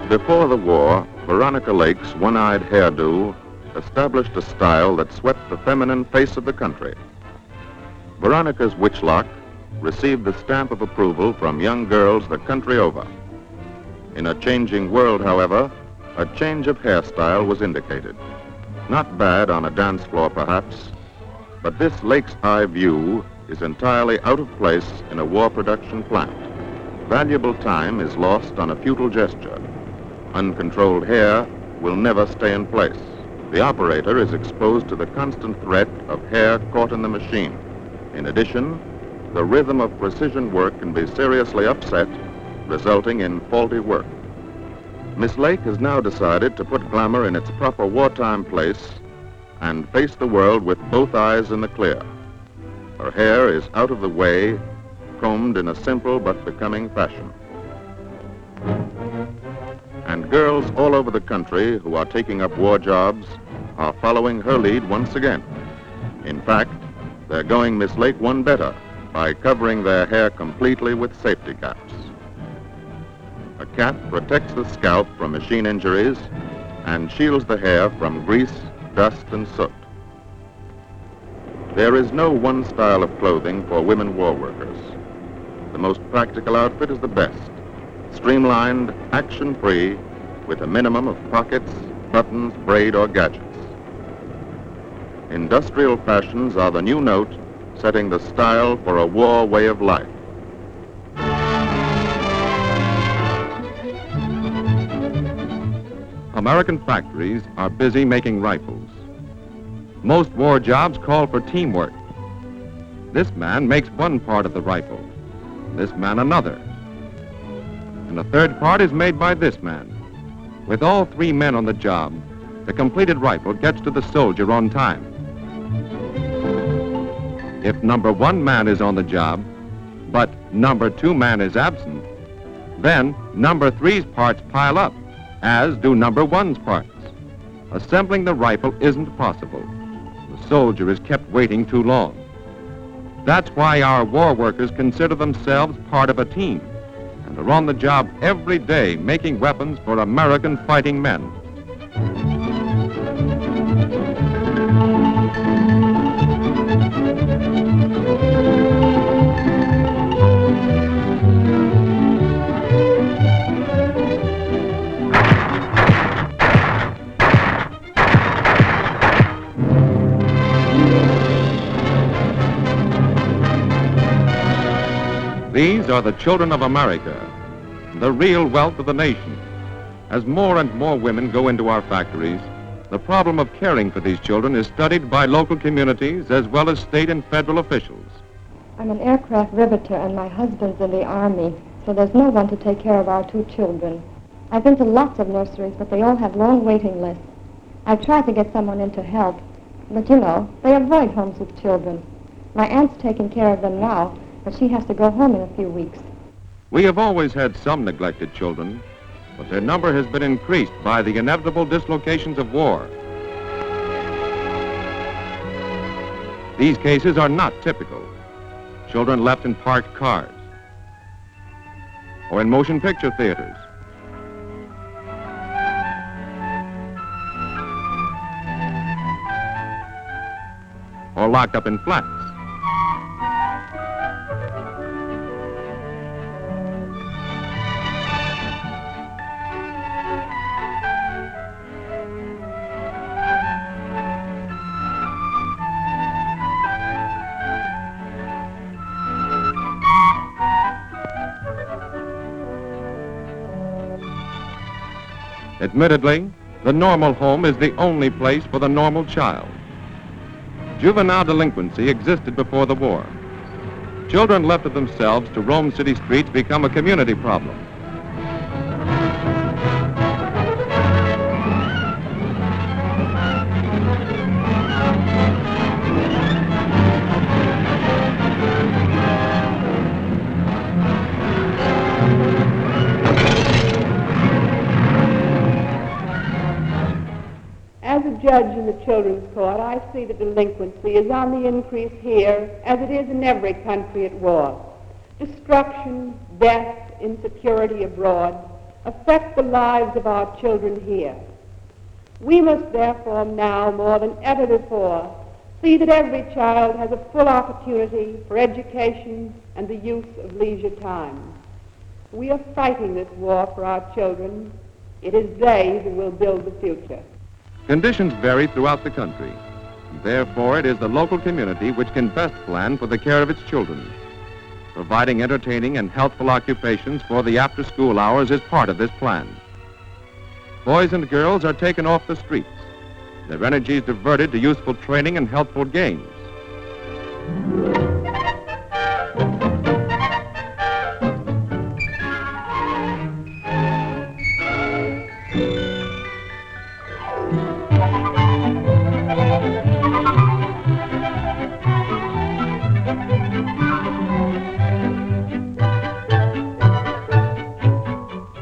Before the war, Veronica Lake's one-eyed hairdo established a style that swept the feminine face of the country. Veronica's witchlock received the stamp of approval from young girls the country over. In a changing world, however, a change of hairstyle was indicated. Not bad on a dance floor, perhaps, but this Lake's eye view is entirely out of place in a war production plant. Valuable time is lost on a futile gesture. Uncontrolled hair will never stay in place. The operator is exposed to the constant threat of hair caught in the machine. In addition, the rhythm of precision work can be seriously upset, resulting in faulty work. Miss Lake has now decided to put glamour in its proper wartime place and face the world with both eyes in the clear. Her hair is out of the way, combed in a simple but becoming fashion. And girls all over the country who are taking up war jobs are following her lead once again. In fact, they're going Miss Lake one better by covering their hair completely with safety caps. A cap protects the scalp from machine injuries and shields the hair from grease, dust, and soot. There is no one style of clothing for women war workers. The most practical outfit is the best. Streamlined, action-free, with a minimum of pockets, buttons, braid, or gadgets. Industrial fashions are the new note, setting the style for a war way of life. American factories are busy making rifles. Most war jobs call for teamwork. This man makes one part of the rifle, this man another. And a third part is made by this man. With all three men on the job, the completed rifle gets to the soldier on time. If number one man is on the job, but number two man is absent, then number three's parts pile up, as do number one's parts. Assembling the rifle isn't possible. The soldier is kept waiting too long. That's why our war workers consider themselves part of a team and are on the job every day making weapons for American fighting men. These are the children of America, the real wealth of the nation. As more and more women go into our factories, the problem of caring for these children is studied by local communities as well as state and federal officials. I'm an aircraft riveter and my husband's in the Army, so there's no one to take care of our two children. I've been to lots of nurseries, but they all have long waiting lists. I've tried to get someone in to help, but you know, they avoid homes with children. My aunt's taking care of them now, but she has to go home in a few weeks. We have always had some neglected children, but their number has been increased by the inevitable dislocations of war. These cases are not typical. Children left in parked cars or in motion picture theaters. Or locked up in flats. Admittedly, the normal home is the only place for the normal child. Juvenile delinquency existed before the war. Children left to themselves to roam city streets become a community problem. As a judge in the children's court, I see that delinquency is on the increase here as it is in every country at war. Destruction, death, insecurity abroad, affect the lives of our children here. We must therefore now more than ever before see that every child has a full opportunity for education and the use of leisure time. We are fighting this war for our children. It is they who will build the future. Conditions vary throughout the country. Therefore, it is the local community which can best plan for the care of its children. Providing entertaining and healthful occupations for the after-school hours is part of this plan. Boys and girls are taken off the streets, their energies diverted to useful training and healthful games.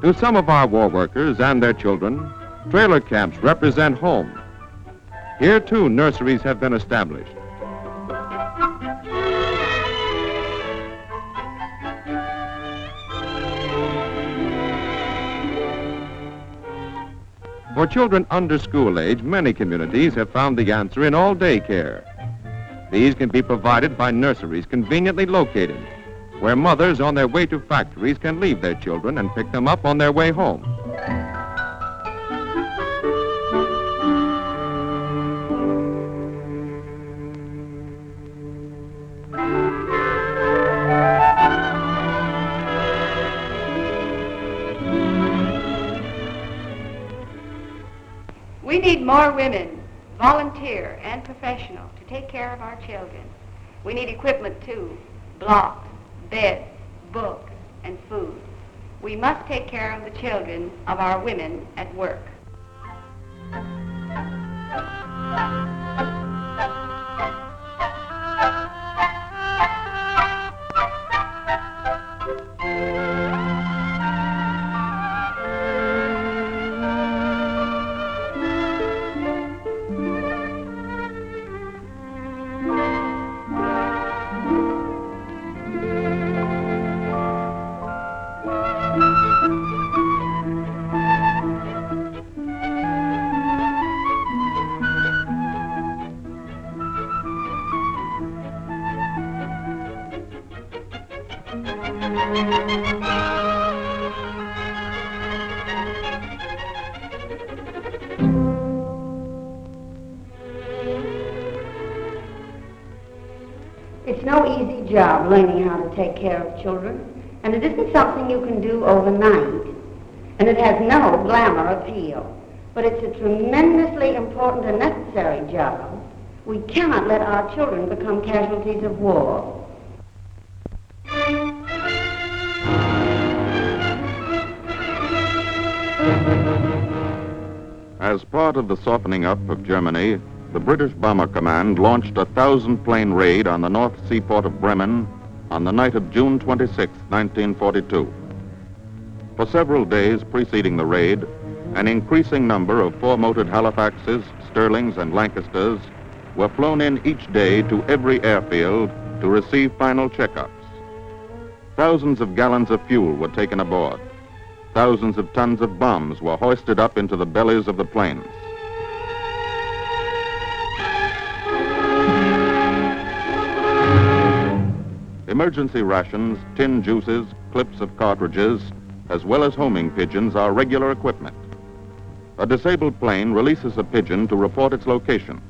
To some of our war workers and their children, trailer camps represent home. Here, too, nurseries have been established. For children under school age, many communities have found the answer in all-day care. These can be provided by nurseries conveniently located, where mothers on their way to factories can leave their children and pick them up on their way home. We need more women, volunteer and professional, to take care of our children. We need equipment too, blocks, beds, books, and food. We must take care of the children of our women at work. It's no easy job learning how to take care of children, and it isn't something you can do overnight. And it has no glamour appeal, but it's a tremendously important and necessary job. We cannot let our children become casualties of war. As part of the softening up of Germany, the British Bomber Command launched a 1,000-plane raid on the North Seaport of Bremen on the night of June 26, 1942. For several days preceding the raid, an increasing number of four-motored Halifaxes, Sterlings, and Lancasters were flown in each day to every airfield to receive final checkups. Thousands of gallons of fuel were taken aboard. Thousands of tons of bombs were hoisted up into the bellies of the planes. Emergency rations, tin juices, clips of cartridges, as well as homing pigeons are regular equipment. A disabled plane releases a pigeon to report its location.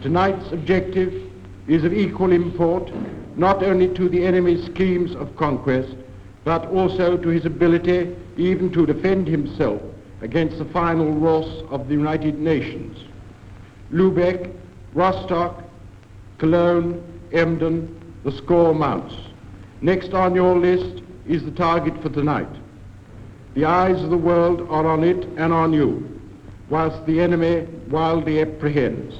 Tonight's objective is of equal import, not only to the enemy's schemes of conquest, but also to his ability even to defend himself against the final wrath of the United Nations. Lubeck, Rostock, Cologne, Emden, the score mounts. Next on your list is the target for tonight. The eyes of the world are on it and on you, whilst the enemy wildly apprehends.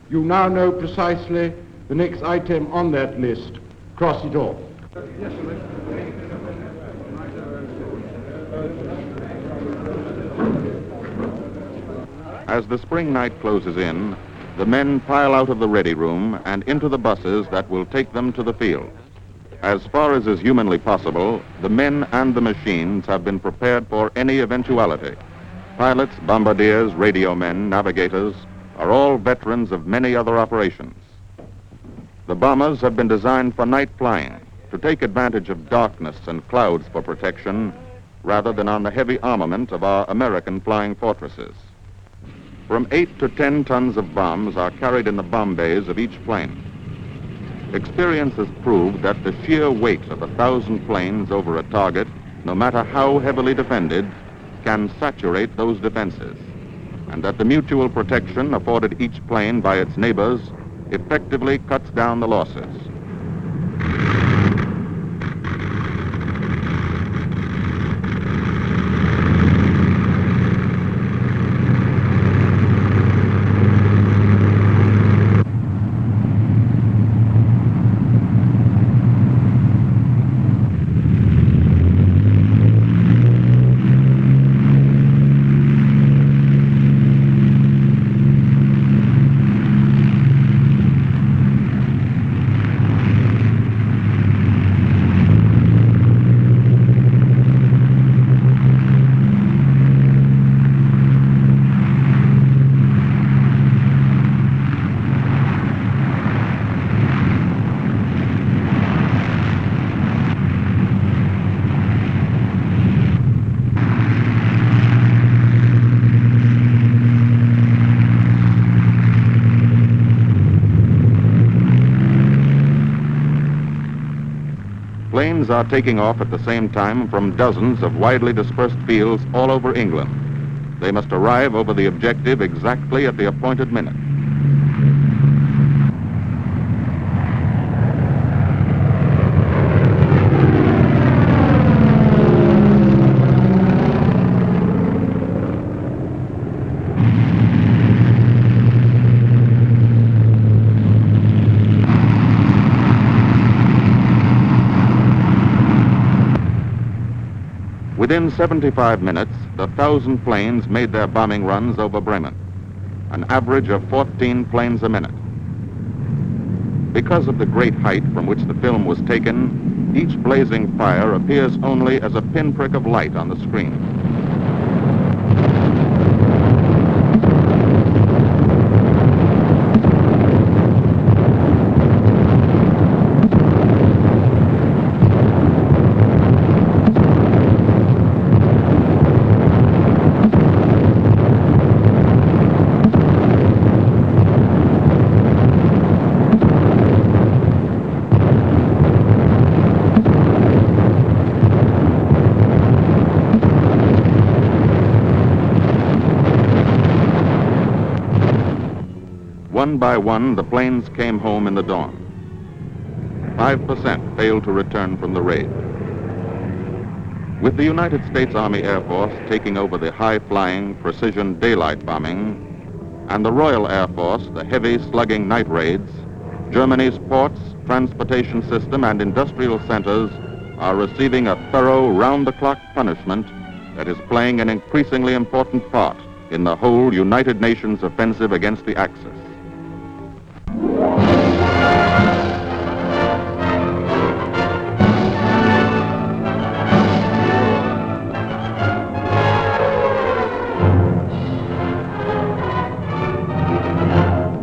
You now know precisely the next item on that list. Cross it off. As the spring night closes in, the men pile out of the ready room and into the buses that will take them to the field. As far as is humanly possible, the men and the machines have been prepared for any eventuality. Pilots, bombardiers, radio men, navigators are all veterans of many other operations. The bombers have been designed for night flying, to take advantage of darkness and clouds for protection, rather than on the heavy armament of our American flying fortresses. From 8 to 10 tons of bombs are carried in the bomb bays of each plane. Experience has proved that the sheer weight of 1,000 planes over a target, no matter how heavily defended, can saturate those defenses, and that the mutual protection afforded each plane by its neighbors effectively cuts down the losses. Planes are taking off at the same time from dozens of widely dispersed fields all over England. They must arrive over the objective exactly at the appointed minute. Within 75 minutes, the 1,000 planes made their bombing runs over Bremen, an average of 14 planes a minute. Because of the great height from which the film was taken, each blazing fire appears only as a pinprick of light on the screen. One by one, the planes came home in the dawn. 5% failed to return from the raid. With the United States Army Air Force taking over the high-flying, precision daylight bombing, and the Royal Air Force the heavy, slugging night raids, Germany's ports, transportation system, and industrial centers are receiving a thorough, round-the-clock punishment that is playing an increasingly important part in the whole United Nations offensive against the Axis.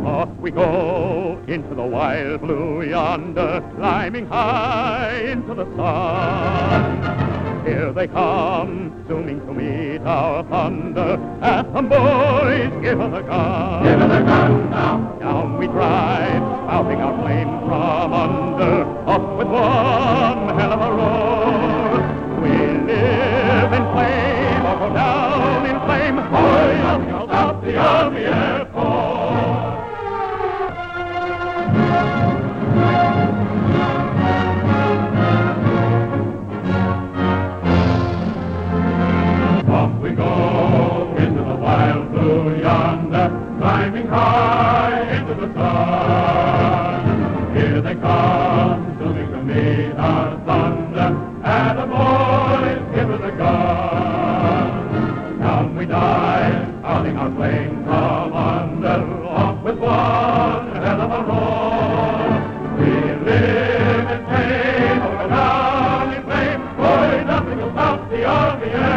Off we go into the wild blue yonder, climbing high into the sun. Here they come, zooming to meet our thunder. And boys, give her the gun. Give her the gun now. Down we drive, spouting our flame from under. Up with one hell of a roar. We live in flame or go down in flame. Boys, nothing stop the Army Air Force. Off we go into the wild blue yonder, climbing high into the sun. Here they come, zooming to meet our thunder, and the boys give us a gun. Down we dive, howling our flame from under, off with one hell of a roar. We live in pain. Columbia.